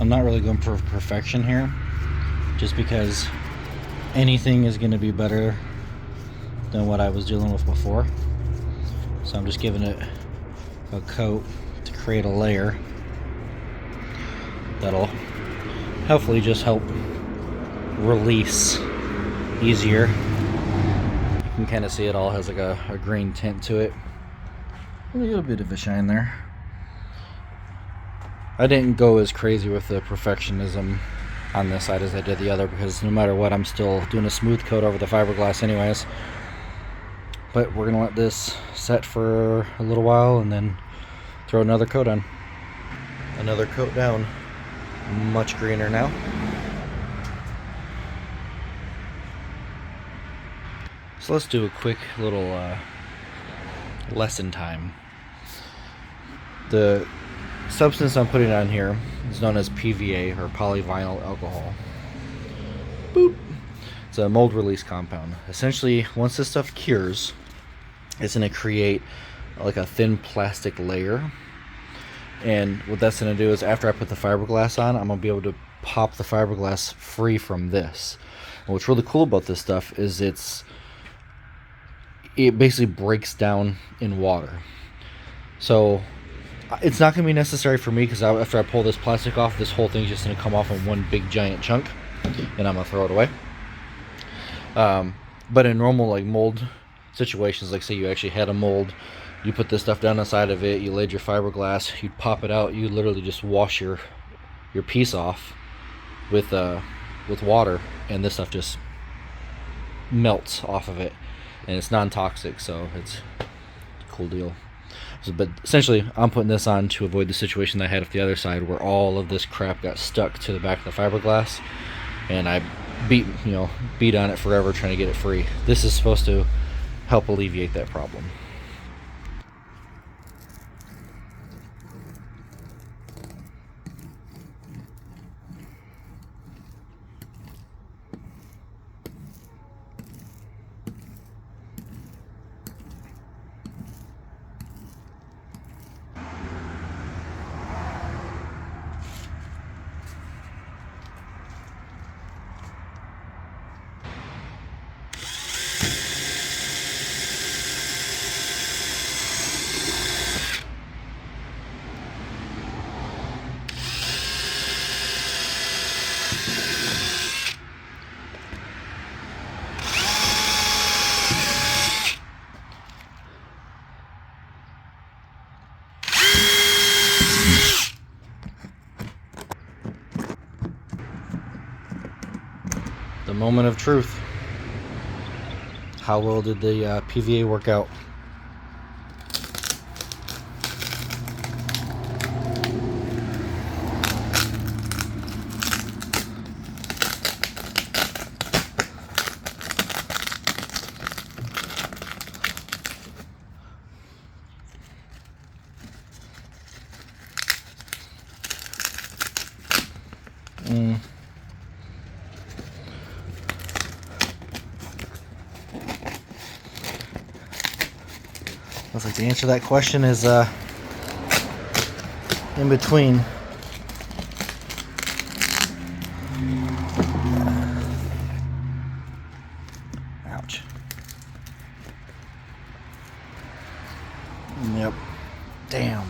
I'm not really going for perfection here, just because anything is going to be better than what I was dealing with before. So I'm just giving it a coat to create a layer that'll hopefully just help release easier. You can kind of see it all has like a green tint to it. A little bit of a shine there. I didn't go as crazy with the perfectionism on this side as I did the other, because no matter what, I'm still doing a smooth coat over the fiberglass anyways. But we're gonna let this set for a little while and then throw another coat on. Another coat down. Much greener now. So let's do a quick little lesson time. The substance I'm putting on here is known as PVA, or polyvinyl alcohol. Boop. It's a mold release compound. Essentially, once this stuff cures, it's going to create like a thin plastic layer. And what that's going to do is, after I put the fiberglass on, I'm going to be able to pop the fiberglass free from this. And what's really cool about this stuff is it basically breaks down in water. So it's not going to be necessary for me, because after I pull this plastic off, this whole thing's just going to come off in one big giant chunk, and I'm going to throw it away. But in normal like mold situations, like say you actually had a mold, you put this stuff down inside of it, you laid your fiberglass, you pop it out, you literally just wash your piece off with water, and this stuff just melts off of it, and it's non-toxic, so it's a cool deal. So, but essentially, I'm putting this on to avoid the situation that I had with the other side, where all of this crap got stuck to the back of the fiberglass, and I beat on it forever trying to get it free. This is supposed to help alleviate that problem. The moment of truth. How well did the PVA work out? Looks like the answer to that question is in between. Ouch. Yep. Damn.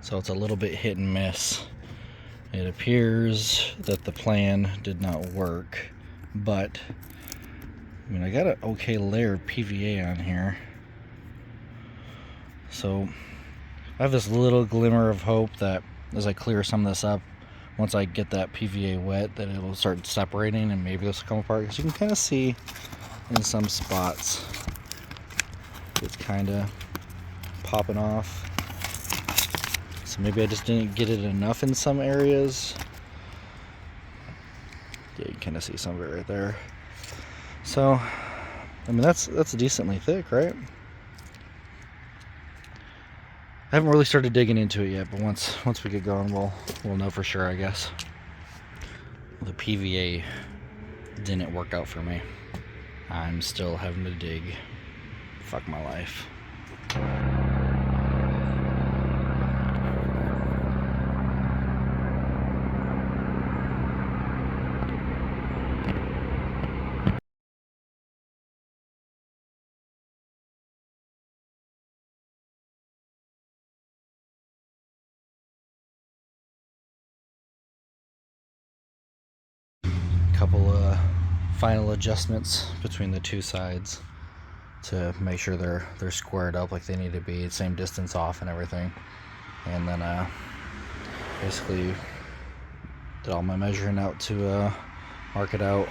So it's a little bit hit and miss. It appears that the plan did not work, but I mean, I got an okay layer of PVA on here. So I have this little glimmer of hope that as I clear some of this up, once I get that PVA wet, that it'll start separating and maybe this will come apart. Because you can kind of see in some spots it's kind of popping off. So maybe I just didn't get it enough in some areas. Yeah, you can kind of see some of it right there. So, I mean, that's decently thick, right? I haven't really started digging into it yet, but once we get going, we'll know for sure, I guess. The PVA didn't work out for me. I'm still having to dig. Fuck my life. couple final adjustments between the two sides to make sure they're squared up like they need to be, same distance off and everything. And then basically did all my measuring out to mark it out.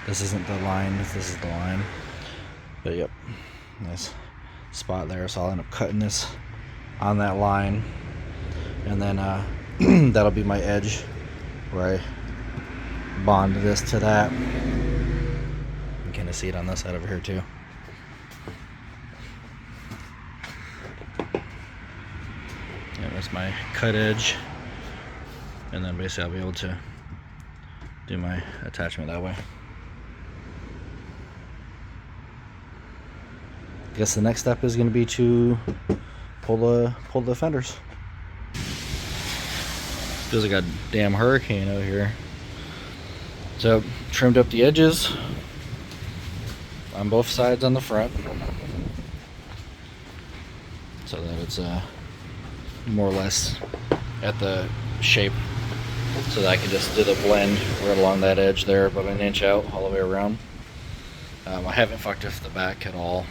This isn't the line, this is the line. But yep, nice spot there. So I'll end up cutting this on that line, and then that'll be my edge where I bond this to that. You can kind of see it on this side over here too. Yeah, that's my cut edge, and then basically I'll be able to do my attachment that way. I guess the next step is going to be to pull the fenders. Feels like a damn hurricane out here. So trimmed up the edges on both sides on the front, so that it's more or less at the shape, so that I can just do the blend right along that edge there, about an inch out all the way around. I haven't fucked with the back at all,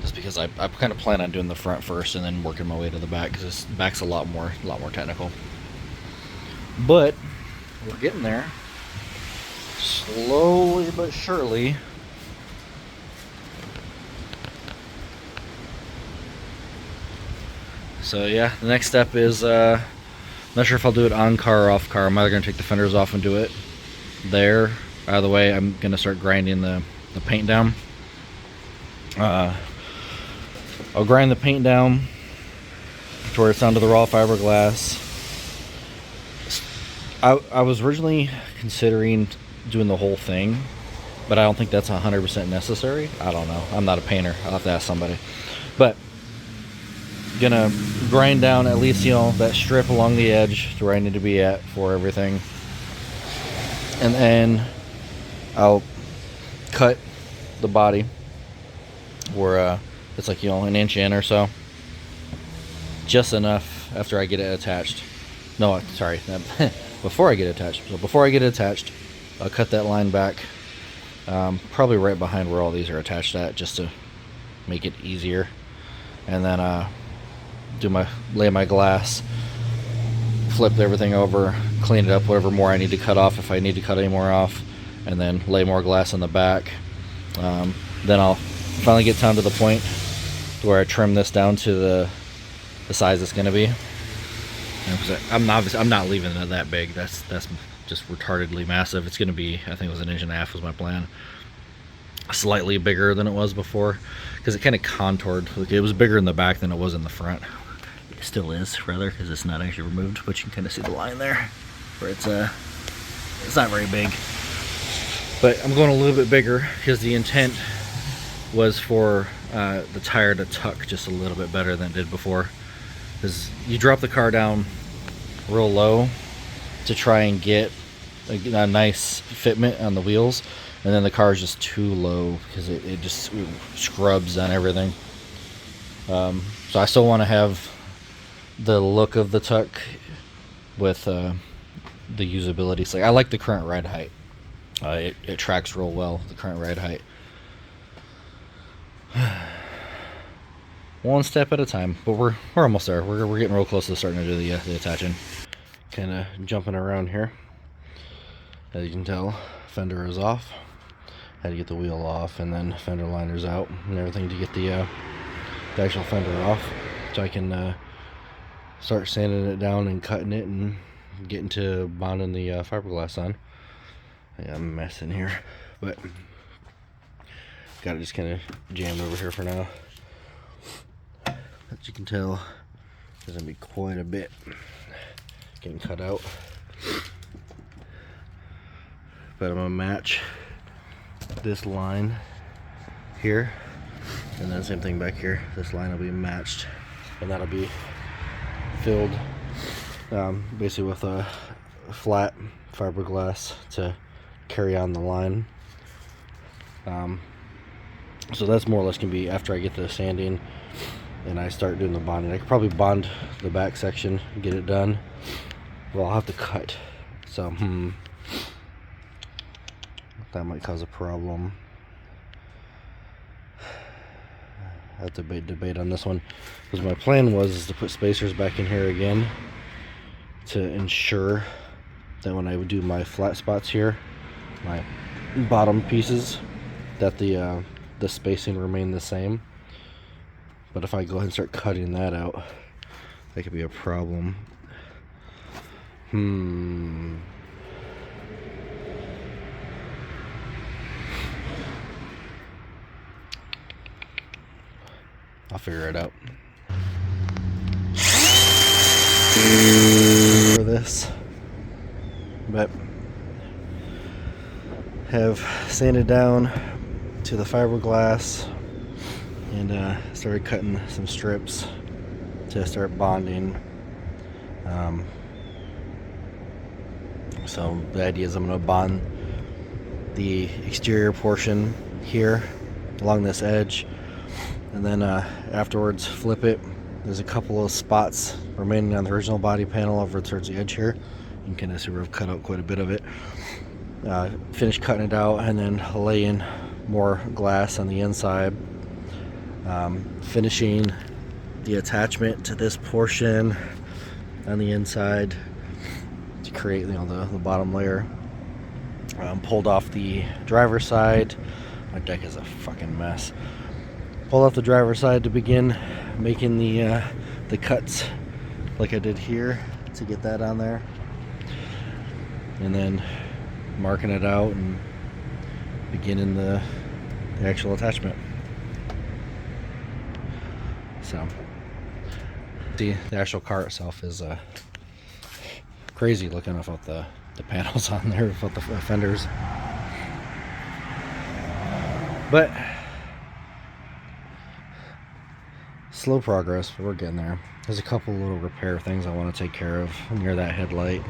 just because I kind of plan on doing the front first and then working my way to the back, because this back's a lot more technical. But we're getting there, slowly but surely. So yeah, the next step is not sure if I'll do it on car or off car. I'm either gonna take the fenders off and do it there. Either way, I'm gonna start grinding the paint down. I'll grind the paint down to where it's down to the raw fiberglass. I was originally considering doing the whole thing, but I don't think that's 100% necessary. I don't know. I'm not a painter. I'll have to ask somebody. But gonna grind down at least, you know, that strip along the edge to where I need to be at for everything, and then I'll cut the body where it's like, you know, an inch in or so, just enough after I get it attached. No, sorry, before I get it attached. So before I get it attached, I'll cut that line back, probably right behind where all these are attached at, just to make it easier. And then lay my glass, flip everything over, clean it up, whatever more I need to cut off, if I need to cut any more off, and then lay more glass in the back. Then I'll finally get down to the point where I trim this down to the size it's going to be. I'm not leaving it that big. That's just retardedly massive. It's going to be, I think it was 1.5 inches was my plan. Slightly bigger than it was before, because it kind of contoured. It was bigger in the back than it was in the front. It still is, rather, because it's not actually removed, but you can kind of see the line there where it's not very big. But I'm going a little bit bigger because the intent was for the tire to tuck just a little bit better than it did before. Because you drop the car down real low to try and get a nice fitment on the wheels, and then the car is just too low because it just scrubs on everything. So I still want to have the look of the tuck with the usability. So I like the current ride height. It tracks real well, the current ride height. One step at a time, but we're almost there. We're getting real close to starting to do the attaching. Kind of jumping around here. As you can tell, fender is off. Had to get the wheel off, and then fender liners out and everything to get the actual fender off, so I can start sanding it down and cutting it and getting to bonding the fiberglass on. I got a mess in here, but got it just kind of jammed over here for now. As you can tell, there's gonna be quite a bit getting cut out, but I'm gonna match this line here, and then same thing back here. This line will be matched, and that'll be filled basically with a flat fiberglass to carry on the line. So that's more or less gonna be after I get the sanding and I start doing the bonding. I could probably bond the back section and get it done. Well, I'll have to cut. So that might cause a problem. I have to debate on this one, because my plan was to put spacers back in here again to ensure that when I would do my flat spots here, my bottom pieces, that the spacing remained the same. But if I go ahead and start cutting that out, that could be a problem. I'll figure it out. For this, but have sanded down to the fiberglass and started cutting some strips to start bonding. So the idea is I'm going to bond the exterior portion here along this edge, and then afterwards flip it. There's a couple of spots remaining on the original body panel over towards the edge here. You can kind of see where I've cut out quite a bit of it. Finish cutting it out and then lay in more glass on the inside. Finishing the attachment to this portion on the inside to create, you know, the bottom layer. Pulled off the driver's side. My deck is a fucking mess. Pulled off the driver's side to begin making the cuts like I did here to get that on there, and then marking it out and beginning the actual attachment. So the actual car itself is crazy looking without the panels on there, without the fenders, but slow progress, but we're getting there. There's a couple little repair things I want to take care of near that headlight.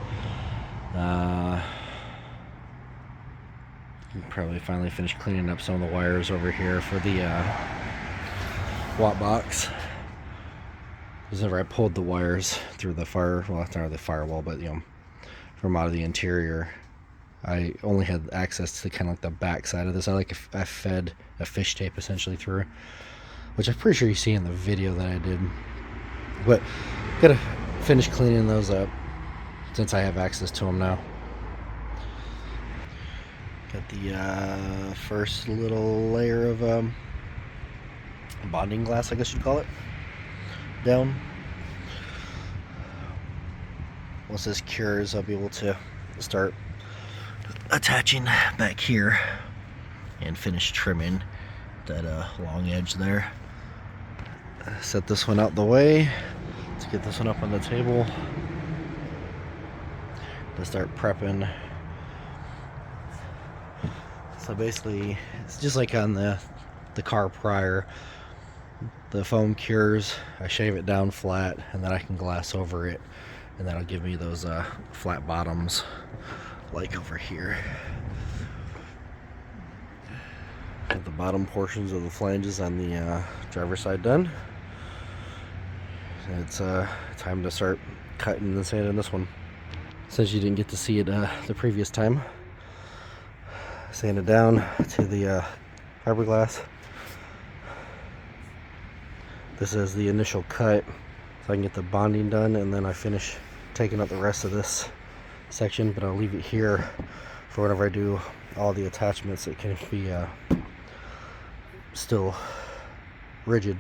Probably finally finish cleaning up some of the wires over here for the watt box. Whenever I pulled the wires through the firewall, but you know, from out of the interior, I only had access to kind of like the back side of this. I fed a fish tape essentially through, which I'm pretty sure you see in the video that I did. But gotta finish cleaning those up since I have access to them now. Got the first little layer of bonding glass, I guess you'd call it, down. Once this cures, I'll be able to start attaching back here and finish trimming that long edge there. Set this one out the way. Let's get this one up on the table to start prepping. So basically, it's just like on the car prior. The foam cures, I shave it down flat, and then I can glass over it, and that'll give me those flat bottoms like over here. Got the bottom portions of the flanges on the driver's side done. It's time to start cutting and sanding this one. Since you didn't get to see it the previous time, sanded down to the fiberglass. This is the initial cut, so I can get the bonding done, and then I finish taking up the rest of this section, but I'll leave it here for whenever I do all the attachments. It can be still rigid.